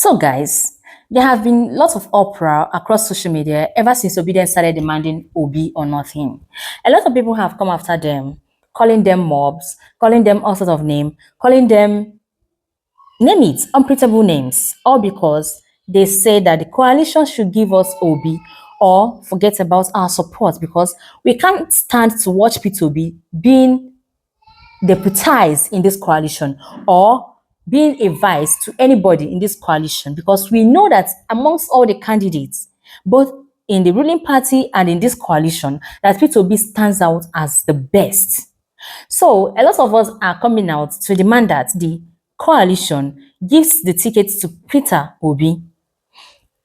So, guys, there have been lots of uproar across social media ever since Obi-dient started demanding Obi or nothing. A lot of people have come after them, calling them mobs, calling them all sorts of names, calling them name it, unprintable names, all because they say that the coalition should give us Obi or forget about our support because we can't stand to watch Peter Obi being deputized in this coalition or being a vice to anybody in this coalition because we know that amongst all the candidates, both in the ruling party and in this coalition, that Peter Obi stands out as the best. So a lot of us are coming out to demand that the coalition gives the tickets to Peter Obi,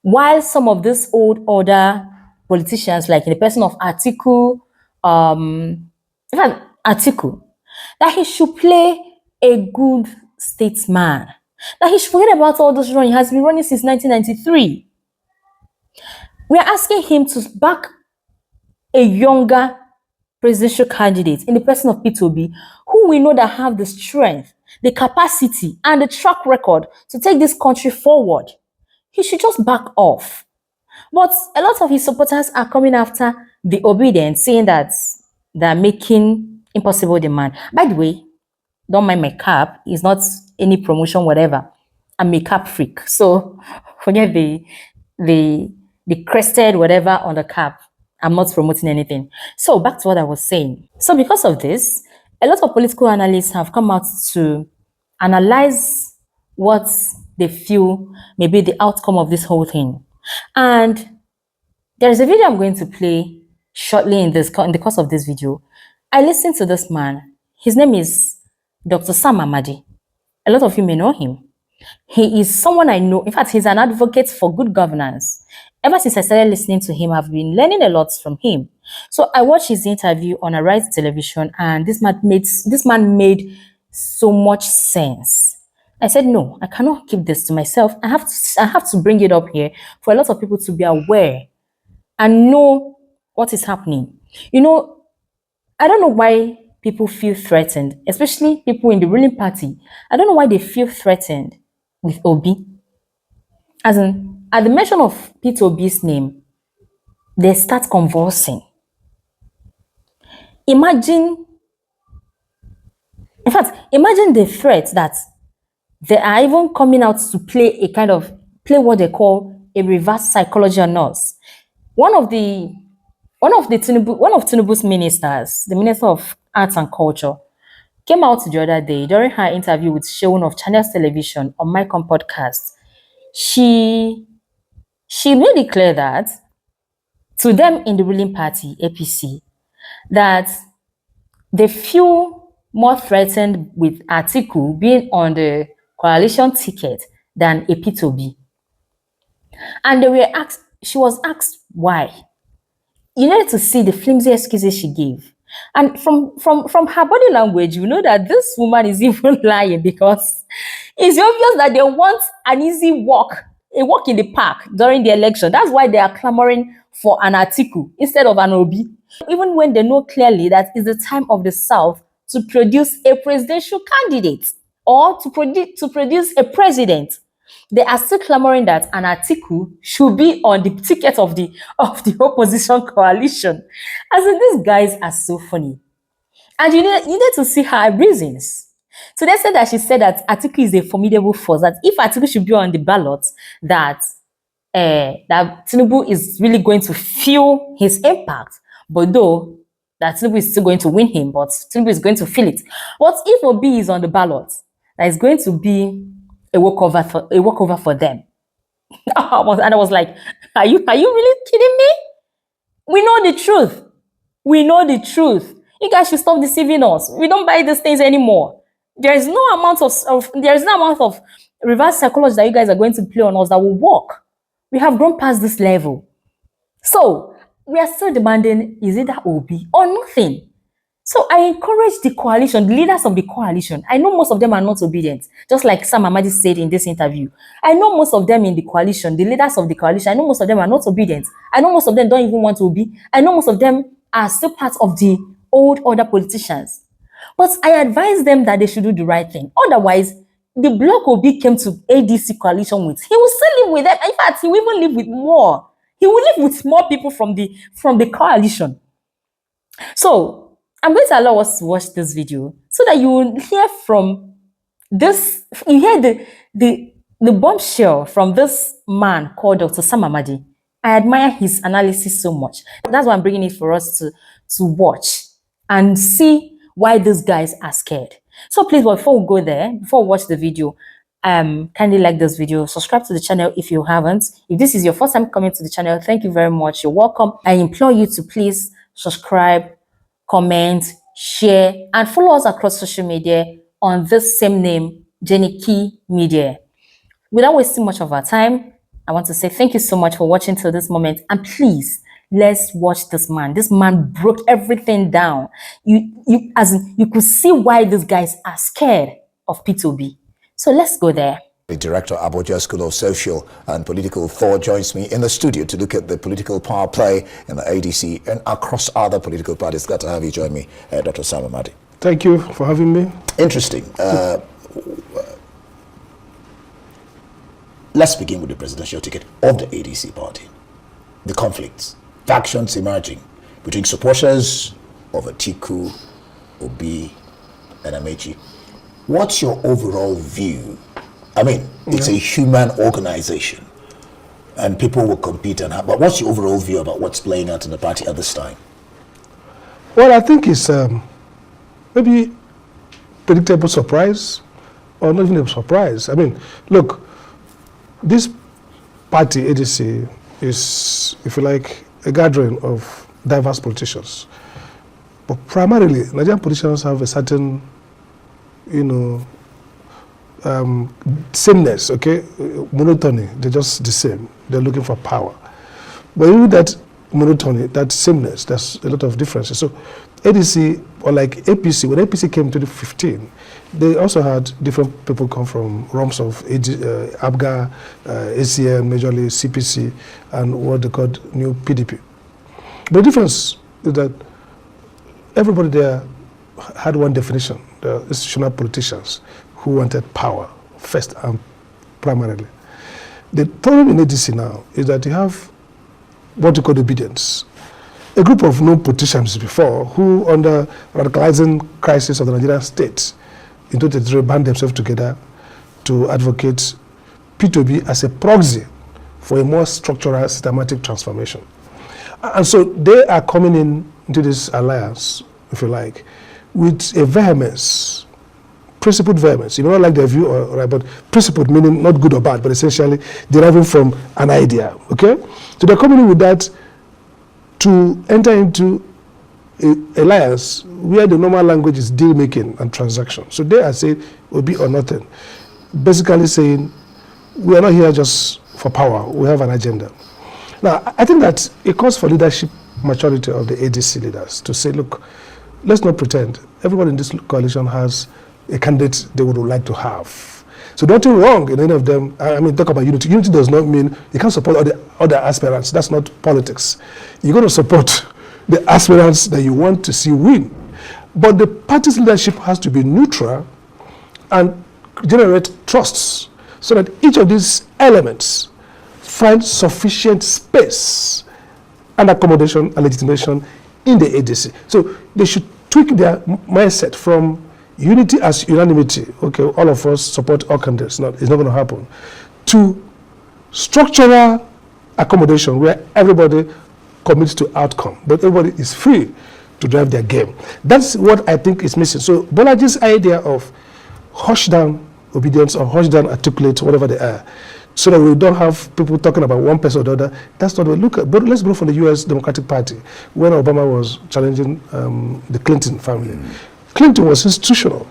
while some of these old order politicians, like in the person of Atiku, in fact, Atiku, that he should play a good statesman, that he should forget about all those running. He has been running since 1993. We are asking him to back a younger presidential candidate in the person of Peter Obi, who we know that have the strength, the capacity, and the track record to take this country forward. He should just back off. But a lot of his supporters are coming after the Obi-dient, saying that they're making impossible demand. By the way, don't mind my cap. It's not any promotion, whatever. I'm a cap freak. So forget the crested whatever on the cap. I'm not promoting anything. So back to what I was saying. So because of this, a lot of political analysts have come out to analyze what they feel may be the outcome of this whole thing. And there's a video I'm going to play shortly in the course of this video. I listened to this man. His name is Dr. Sam Amadi. A lot of you may know him. He is someone I know. In fact, he's an advocate for good governance. Ever since I started listening to him, I've been learning a lot from him. So I watched his interview on Arise Television, and this man made so much sense. I said, no, I cannot keep this to myself. I have to bring it up here for a lot of people to be aware and know what is happening. You know, I don't know why people feel threatened, especially people in the ruling party. I don't know why they feel threatened with Obi. As in, at the mention of Peter Obi's name, they start convulsing. Imagine the threat that they are even coming out to play what they call a reverse psychology on us. One of Tinubu's ministers, the Minister of Arts and Culture, came out the other day during her interview with Seun of Channels Television on Mycom podcast. She made it clear that to them in the ruling party, APC, that they feel more threatened with Atiku being on the coalition ticket than a Peter Obi. And she was asked why. You need to see the flimsy excuses she gave. And from her body language, you know that this woman is even lying because it's obvious that they want an easy walk, a walk in the park during the election. That's why they are clamoring for an Atiku instead of an Obi. Even when they know clearly that it's the time of the South to produce a presidential candidate or to produce a president, they are still clamoring that an Atiku should be on the ticket of the opposition coalition. As in, these guys are so funny. And you need to see her reasons. So they said that she said that Atiku is a formidable force, that if Atiku should be on the ballot, that Tinubu is really going to feel his impact. But though that Tinubu is still going to win him, but Tinubu is going to feel it. But if Obi is on the ballot, that is going to be a walkover for them. And I was like, are you really kidding me? We know the truth. We know the truth. You guys should stop deceiving us. We don't buy these things anymore. There is no amount of reverse psychology that you guys are going to play on us that will work. We have grown past this level. So we are still demanding is either Obi or nothing. So I encourage the coalition, the leaders of the coalition. I know most of them are not obedient, just like Sam Amadi said in this interview. I know most of them in the coalition, the leaders of the coalition, I know most of them are not obedient. I know most of them don't even want to be. I know most of them are still part of the old order politicians. But I advise them that they should do the right thing. Otherwise, the bloc Obi came to ADC coalition with, he will still live with them. In fact, he will even live with more. He will live with more people from the coalition. So I'm going to allow us to watch this video so that you will hear from this. You hear the bombshell from this man called Dr. Sam Amadi. I admire his analysis so much. That's why I'm bringing it for us to watch and see why these guys are scared. So please, before we go there, before we watch the video, kindly like this video, subscribe to the channel if you haven't. If this is your first time coming to the channel, thank you very much. You're welcome. I implore you to please subscribe, comment, share, and follow us across social media on this same name, Jenny Key Media. Without wasting much of our time, I want to say thank you so much for watching till this moment, and please, let's watch this man. This man broke everything down. You could see why these guys are scared of Peter Obi. So let's go there. The director of Abuja School of Social and Political Thought joins me in the studio to look at the political power play in the ADC and across other political parties. Glad to have you join me, Dr. Sam Amadi. Thank you for having me. Interesting. Let's begin with the presidential ticket of the ADC party. The conflicts, factions emerging between supporters of Atiku, Obi, and Amechi. What's your overall view? I mean, it's a human organization, and people will compete and have, but what's your overall view about what's playing out in the party at this time? Well, I think it's maybe predictable surprise, or not even a surprise. I mean, look, this party, ADC, is, if you like, a gathering of diverse politicians. But primarily, Nigerian politicians have a certain, sameness, okay? Monotony, they're just the same. They're looking for power. But even that monotony, that sameness, there's a lot of differences. So ADC, or like APC, when APC came to 2015, they also had different people come from realms of ABGA, ACM, majorly CPC, and what they called new PDP. But the difference is that everybody there had one definition, the institutional politicians who wanted power first and primarily. The problem in ADC now is that you have what you call obedience. A group of known politicians before who, under radicalizing crisis of the Nigerian state, in 2023 band themselves together to advocate Peter Obi as a proxy for a more structural, systematic transformation. And so they are coming into this alliance, if you like, with a vehemence, principled vehemence. You may not like their view, but principled meaning not good or bad, but essentially deriving from an idea, okay? So they're coming in with that to enter into an alliance where the normal language is deal making and transaction. So they are saying, will be or nothing. Basically saying, we are not here just for power, we have an agenda. Now, I think that it calls for leadership maturity of the ADC leaders to say, look, let's not pretend. Everybody in this coalition has a candidate they would like to have. So nothing wrong in any of them. I mean, talk about unity. Unity does not mean you can't support other aspirants. That's not politics. You're going to support the aspirants that you want to see win. But the party's leadership has to be neutral and generate trusts so that each of these elements find sufficient space and accommodation and legitimation in the ADC. So they should tweak their mindset from unity as unanimity, okay, all of us support all candidates, it's not going to happen, to structural accommodation where everybody commits to outcome, but everybody is free to drive their game. That's what I think is missing. So Bolaji's idea of hush down obedience or hush down articulate, whatever they are, so that we don't have people talking about one person or the other, that's not what we look at. But let's go from the US Democratic Party, when Obama was challenging the Clinton family. Clinton was institutional.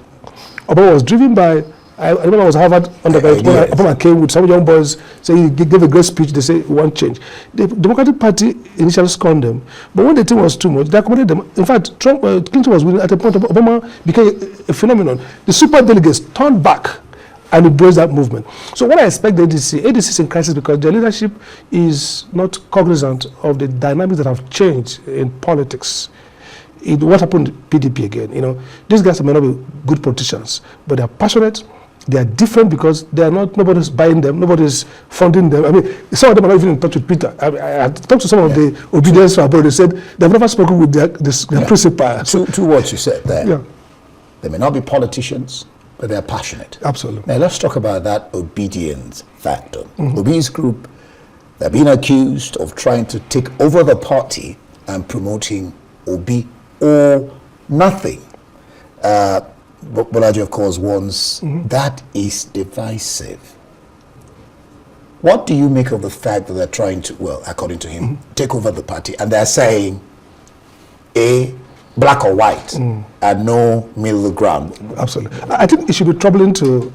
Obama was driven by, I remember I was Harvard undergraduate, Obama came with some young boys, saying he gave a great speech, they say, we want change. The Democratic Party initially scorned them, but when the thing was too much, they accommodated them. In fact, Clinton was winning at a point, Obama became a phenomenon. The super delegates turned back and embraced that movement. So what I expect the ADC is in crisis because their leadership is not cognizant of the dynamics that have changed in politics. What happened to PDP again? These guys may not be good politicians, but they're passionate They are different because they are not, nobody's buying them, nobody's funding them. I mean, some of them are not even in touch with Peter. I talked to some of the Obedience abroad. They said they've never spoken with their principal. Two words you said there. Yeah. They may not be politicians, but they're passionate. Absolutely. Now let's talk about that obedience factor. Obi's group, they're being accused of trying to take over the party and promoting Obi or nothing. Bolaji, of course, warns that is divisive. What do you make of the fact that they're trying to, well, according to him, take over the party, and they're saying black or white and no middle ground? Absolutely. I think it should be troubling to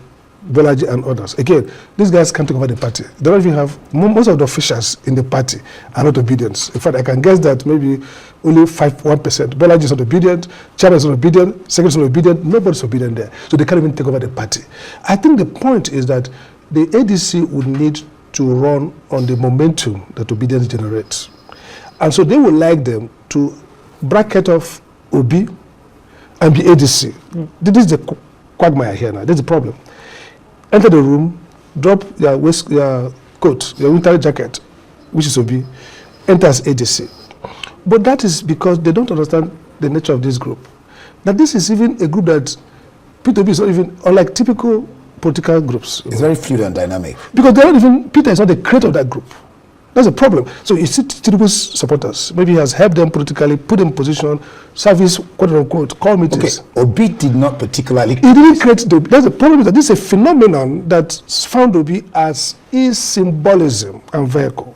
Bolaji and others. Again, these guys can't take over the party. They don't even have, most of the officials in the party are not obedient. In fact, I can guess that maybe only 1%. Bolaji is not obedient, chairman is not obedient, secretary is not obedient, nobody's obedient there. So they can't even take over the party. I think the point is that the ADC would need to run on the momentum that obedience generates. And so they would like them to bracket off Obi and be ADC. This is the quagmire here now. This is the problem. Enter the room, drop your coat, your winter jacket, which is Obi, enters ADC. But that is because they don't understand the nature of this group. That this is even a group that Peter Obi is not even, unlike typical political groups. It's very fluid and dynamic. Because they're not even, Peter is not the creator of that group. That's a problem. So you see Tinubu's supporters. Maybe he has helped them politically, put them in position, service, quote unquote, call meetings. Okay, Obi did not particularly. He didn't create the. That's the problem, is that this is a phenomenon that found Obi as his symbolism and vehicle.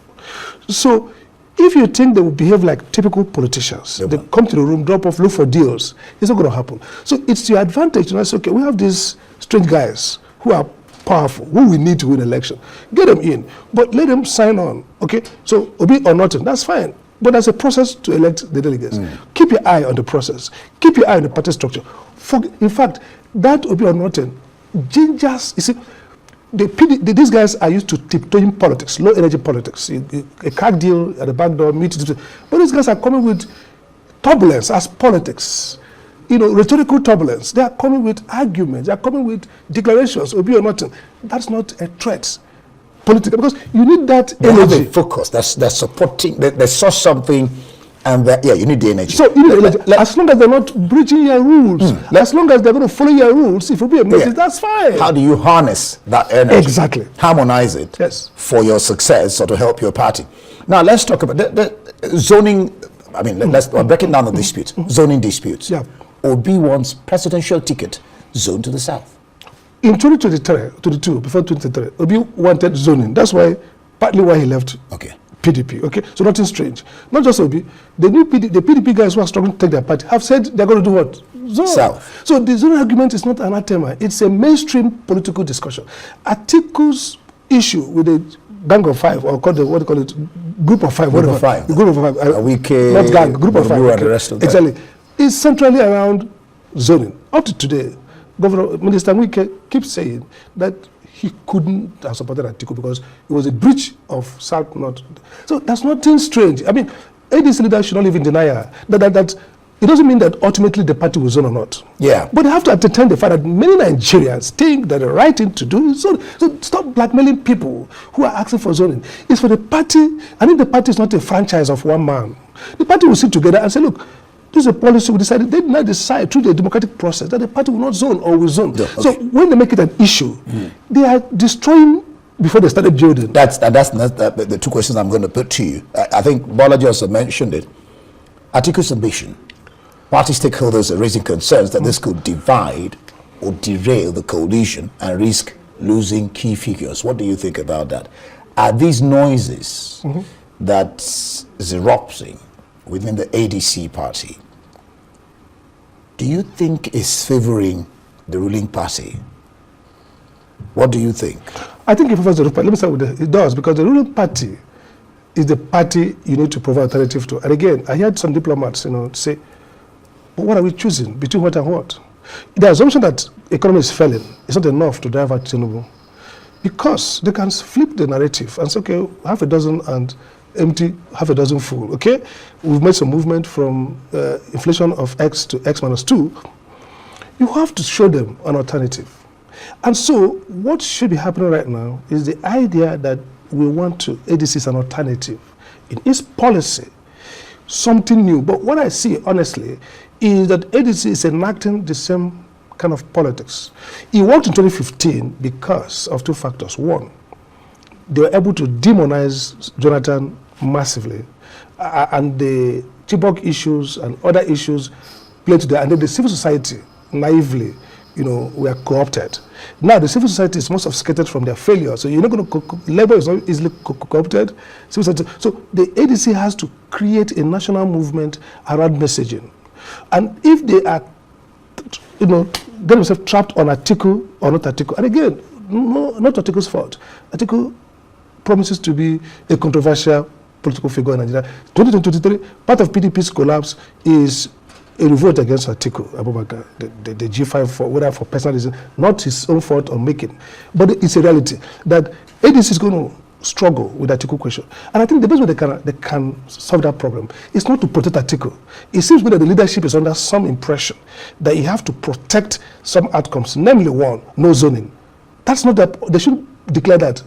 So if you think they will behave like typical politicians, they come to the room, drop off, look for deals, it's not going to happen. So it's your advantage to say, okay, we have these strange guys who are powerful, who we need to win election. Get them in, but let them sign on. Okay, so Obi or nothing, that's fine. But there's a process to elect the delegates. Keep your eye on the process. Keep your eye on the party structure. In fact, that Obi or nothing gingers. You see, these guys are used to tiptoeing politics, low energy politics. A crack deal at the back door, but these guys are coming with turbulence as politics. You know, rhetorical turbulence. They are coming with arguments. They are coming with declarations, Obi or nothing. That's not a threat, politically, because you need that energy. Have a focus. They're supporting. They saw something, and you need the energy. So you need the energy. As long as they're not breaching your rules, as long as they're going to follow your rules, if Obi makes it, that's fine. How do you harness that energy? Exactly. Harmonize it. Yes. For your success or to help your party. Now let's talk about the zoning. I mean, we're breaking down the disputes. Zoning disputes. Yeah. Obi wants presidential ticket zoned to the south. In 2022, before 2023, Obi wanted zoning. That's partly why he left PDP. Okay, so nothing strange. Not just Obi. The PDP guys who are struggling to take their party have said they're going to do what? Zone. South. So the zoning argument is not anathema. It's a mainstream political discussion. Atiku's issue with the gang of five, or what do you call it, group of five. Group of five. Group of five. Not gang. Group of five. And the rest of exactly. It's centrally around zoning. Up to today, Minister Wike keeps saying that he couldn't have supported Atiku because it was a breach of South-North. So that's nothing strange. I mean, ADC leaders should not live in denial. That it doesn't mean that ultimately the party will zone or not. Yeah. But they have to entertain the fact that many Nigerians think that the right thing to do is zone. So stop blackmailing people who are asking for zoning. It's for the party. I mean, the party is not a franchise of one man. The party will sit together and say, look, this is a policy we decided. They did not decide through the democratic process that the party will not zone or will zone. Yeah, okay. So when they make it an issue, they are destroying before they started building. That's the two questions I'm going to put to you. I think Bolaji also mentioned it. Atiku's ambition. Party stakeholders are raising concerns that this could divide or derail the coalition and risk losing key figures. What do you think about that? Are these noises that is erupting within the ADC party, do you think is favoring the ruling party? What do you think? I think it favors the ruling party. Let me start with it does, because the ruling party is the party you need to provide alternative to. And again, I heard some diplomats, say, but what are we choosing? Between what and what? The assumption that economy is failing is not enough to drive out Tinubu, because they can flip the narrative and say, okay, half a dozen and empty, half a dozen full. Okay, we've made some movement from inflation of X to X minus 2. You have to show them an alternative. And so what should be happening right now is the idea that we want to, ADC is an alternative in its policy, something new. But what I see, honestly, is that ADC is enacting the same kind of politics. It worked in 2015 because of two factors. One, they were able to demonize Jonathan massively, and the Chibok issues and other issues played to that, and then the civil society naively, were co-opted. Now the civil society is more sophisticated from their failure, so you're not going to, labor is not easily co-opted. So the ADC has to create a national movement around messaging. And if they are, get themselves trapped on Atiku or not Atiku, and again, no, not Atiku's fault. Atiku promises to be a controversial political figure in Nigeria. 2023, part of PDP's collapse is a revolt against Atiku Abubakar, the G5, for whether for personal reasons, not his own fault or making. But it's a reality that ADC is going to struggle with the Atiku question. And I think the best way they can solve that problem is not to protect Atiku. It seems that the leadership is under some impression that you have to protect some outcomes, namely one, no zoning. That's not that, they shouldn't declare that.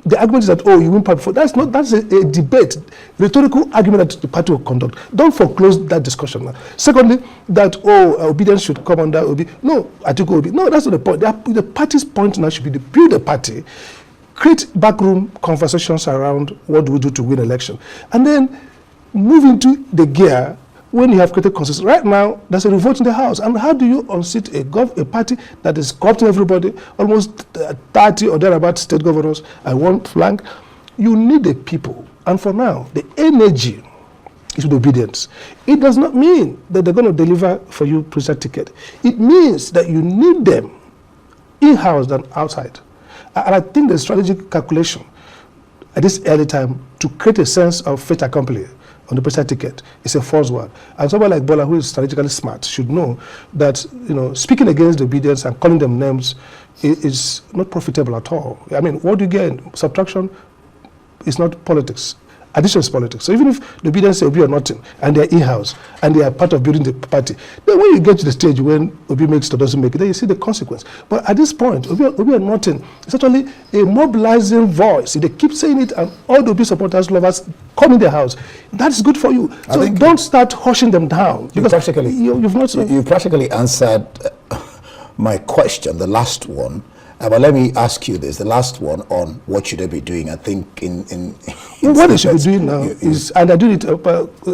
The argument is that, you win part before. That's a debate, rhetorical argument that the party will conduct. Don't foreclose that discussion now. Secondly, that, obedience should come under Obi. No, Atiku Obi. No, that's not the point. The party's point now should be to build a party, create backroom conversations around what do we do to win election, and then move into the gear when you have created consensus. Right now, there's a revolt in the House. And how do you unseat a party that is corrupting everybody, almost 30 or thereabout state governors at one flank? You need the people. And for now, the energy is with obedience. It does not mean that they're going to deliver for you presidential ticket. It means that you need them in-house than outside. And I think the strategic calculation at this early time to create a sense of fait accompli on the presidential ticket is a false one. And someone like Bola, who is strategically smart, should know that speaking against the obedience and calling them names is not profitable at all. I mean, what do you get? Subtraction is not politics. Addition is politics. So even if the obedience say Obi or nothing, and they're in-house, and they are part of building the party, then when you get to the stage when Obi makes it or doesn't make it, then you see the consequence. But at this point, Obi or nothing is actually a mobilizing voice. If they keep saying it, and all the Obi supporters, lovers, come in their house, that's good for you. So don't start hushing them down. Because you've practically answered my question, the last one. But let me ask you this, the last one on what should they be doing. I think what they should be doing now is, and I do it,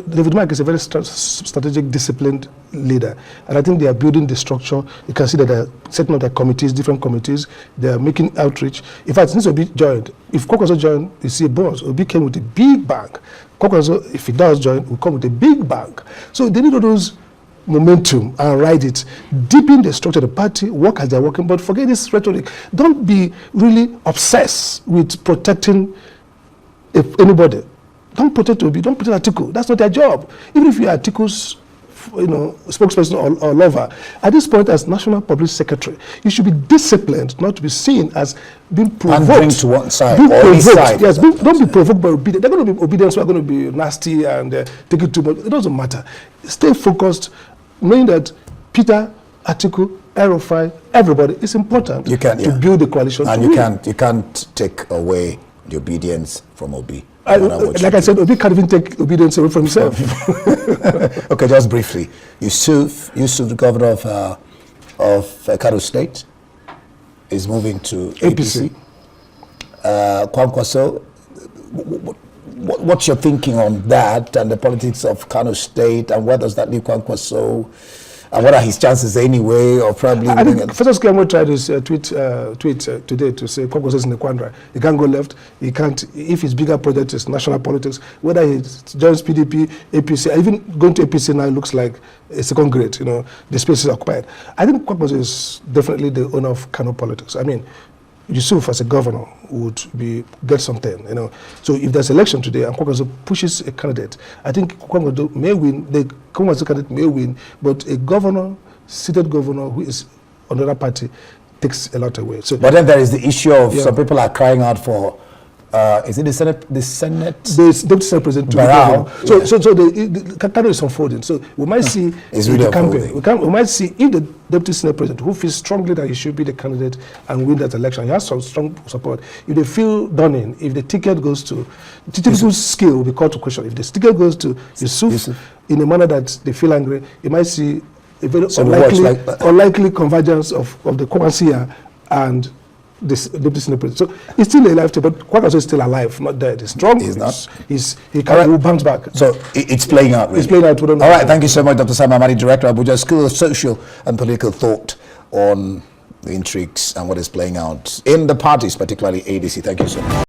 David Mark is a very strategic, disciplined leader. And I think they are building the structure. You can see that they're setting up their committees, different committees. They are making outreach. In fact, since Obi joined, if Kwakwaso joined, you see a bonus. Obi came with a big bang. Kwakwaso, if he does join, will come with a big bang. So they need all those momentum and ride it, deepen the structure of the party, work as they're working, but forget this rhetoric. Don't be really obsessed with protecting anybody. Don't protect Obi, don't protect Atiku. That's not their job. Even if you are Atiku's spokesperson or lover, at this point as National Public Secretary, you should be disciplined, not to be seen as being provoked. And to one side, or side. Yes, don't be provoked by obedience. They're going to be obedience, we're going to be nasty and take it too much. It doesn't matter. Stay focused, knowing that Peter, Atiku, Erufai, everybody, is important to build the coalition. And you can't take away the obedience from Obi. Like I said, Obi can't even take obedience away from himself. Okay, just briefly. Yusuf, the governor of Kano State, is moving to APC. Kwankwaso, what's your thinking on that and the politics of Kano State, and where does that leave Kwankwaso? And what are his chances anyway, or probably? I think First Kemo tried his tweet today to say Kwankwaso is in the quandary. He can't go left. He can't. If his bigger project is national politics, whether he joins PDP, APC, even going to APC now looks like a second grade. The space is occupied. I think Kwankwaso is definitely the owner of Kano politics. I mean, Yusuf as a governor would get something, So if there's election today and Kwankwaso pushes a candidate, I think Kwankwaso may win, the Kwankwaso candidate may win, but a seated governor who is on another party takes a lot away. So, but then there is the issue of some people are crying out for is it the Senate? The Senate. The deputy Senate president to be Barrow, governor. So the campaign is unfolding. So we might see It's in really the campaign. unfolding. We might see if the deputy Senate president, who feels strongly that he should be the candidate and win that election, he has some strong support. If they feel done in, if the ticket goes to Titiku's skill will be called to question. If the ticket goes to Yusuf in a manner that they feel angry, you might see a very unlikely convergence of the Kwasia and this deputy Senate president. So he's still alive, but Kwakwaso is still alive, not dead. He's strong. He's not. He will bounce back. So it's playing out, really. It's playing out. All right, thank you so much, Dr. Sam Amadi, Director of Abuja School of Social and Political Thought, on the intrigues and what is playing out in the parties, particularly ADC. Thank you so much.